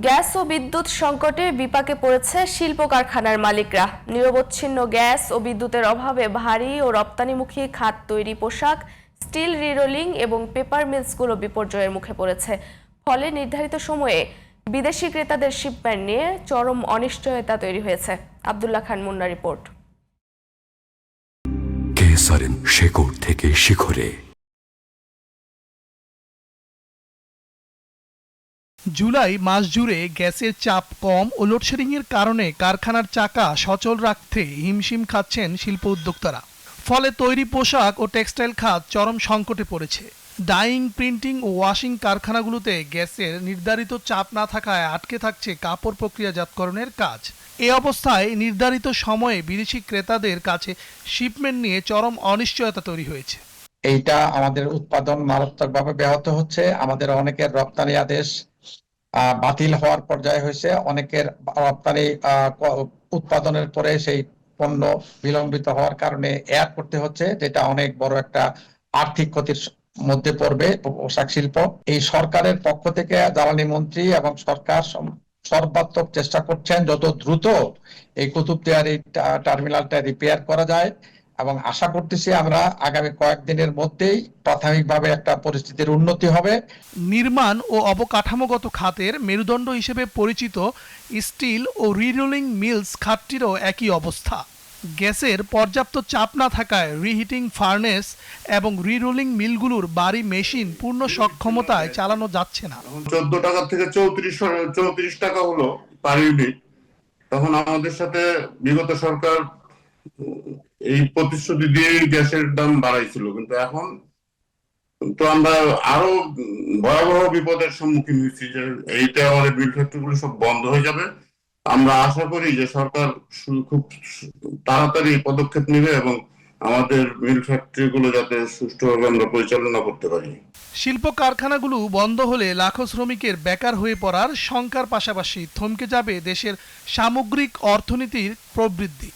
Gas ও বিদ্যুৎ সংকটে বিপাকে পড়েছে শিল্প কারখানার মালিকরা। নিরবচ্ছিন্ন গ্যাস ও বিদ্যুতের অভাবে ভারী ও রপ্তানিমুখী খাত তৈরি পোশাক, স্টিল রিরোলিং এবং পেপার মিলসগুলো বিপর্যয়ের মুখে পড়েছে। ফলে নির্ধারিত সময়ে বিদেশি ক্রেতাদের শিপমেন্ট নিয়ে চরম অনিশ্চয়তা তৈরি হয়েছে। আব্দুল্লাহ খান মুন্না রিপোর্ট। কেসারেন শেকড় থেকে শিখরে। জুলাই মাস জুড়ে গ্যাসের চাপ কম ও লোডশেডিংয়ের কারণে কারখানার চাকা সচল রাখতে হিমশিম খাচ্ছেন শিল্প উদ্যোক্তারা। ফলে তৈরি পোশাক ও টেক্সটাইল খাত চরম সংকটে পড়েছে। ডাইং, প্রিন্টিং ও ওয়াশিং কারখানাগুলোতে গ্যাসের নির্ধারিত চাপ না থাকায় আটকে থাকছে কাপড় প্রক্রিয়াজাতকরণের কাজ। এ অবস্থায় নির্ধারিত সময়ে বিদেশি ক্রেতাদের কাছে শিপমেন্ট নিয়ে চরম অনিশ্চয়তা তৈরি হয়েছে। এইটা আমাদের উৎপাদন মারাত্মকভাবে ব্যাহত হচ্ছে। আমাদের অনেকের রপ্তানি আদেশ বাতিল হওয়ার পর্যায়ে হয়েছে। অনেকের রপ্তানি উৎপাদনের পরে সেই পণ্য বিলম্বিত হওয়ার কারণে এয়ার করতে হচ্ছে, যেটা অনেক বড় একটা আর্থিক ক্ষতির মধ্যে পড়বে পোশাক শিল্প। এই সরকারের পক্ষ থেকে জ্বালানি মন্ত্রী এবং সরকার সর্বাত্মক চেষ্টা করছেন যত দ্রুত এই কুতুবদিয়ার এই টার্মিনালটা রিপেয়ার করা যায়, এবং আশা করতেছি আমরা আগামী কয়েকদিনের মধ্যেই প্রাথমিকভাবে একটা পরিস্থিতির উন্নতি হবে। নির্মাণ ও অবকাঠামোগত খাতের মেরুদণ্ড হিসেবে পরিচিত স্টিল ও রিরোলিং মিলস খাতটিরও একই অবস্থা। গ্যাসের পর্যাপ্ত চাপ না থাকায় রিহিটিং ফার্নেস এবং রিরোলিং মিলগুলোর বাড়ি মেশিন পূর্ণ সক্ষমতায় চালানো যাচ্ছে না। 14 টাকা থেকে 34 টাকা হলো পার ইউনিট। তখন আমাদের সাথে বিগত সরকার এই প্রতিশ্রুতি দিয়ে গ্যাসের দাম বাড়াইছিল, কিন্তু এখন তো আমরা আরো ভয়াবহ বিপদের সম্মুখীন হয়েছি যে এইটা আমাদের মিল ফ্যাক্টরিগুলো সব বন্ধ হয়ে যাবে। আমরা আশা করি যে সরকার খুব তাড়াতাড়ি পদক্ষেপ নেবে এবং আমাদের মিল ফ্যাক্টরিগুলো যাতে সুষ্ঠুভাবে আমরা পরিচালনা করতে পারি। শিল্প কারখানাগুলো বন্ধ হলে লাখো শ্রমিকের বেকার হয়ে পড়ার শঙ্কার পাশাপাশি থমকে যাবে দেশের সামগ্রিক অর্থনীতির প্রবৃদ্ধি।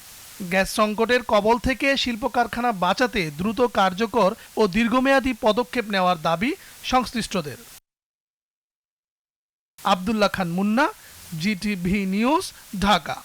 গ্যাস সংকটের কবল থেকে শিল্প কারখানা বাঁচাতে দ্রুত কার্যকর ও দীর্ঘমেয়াদী পদক্ষেপ নেওয়ার দাবি সংশ্লিষ্টদের। আব্দুল্লাহ খান মুন্না, জিটিভি নিউজ, ঢাকা।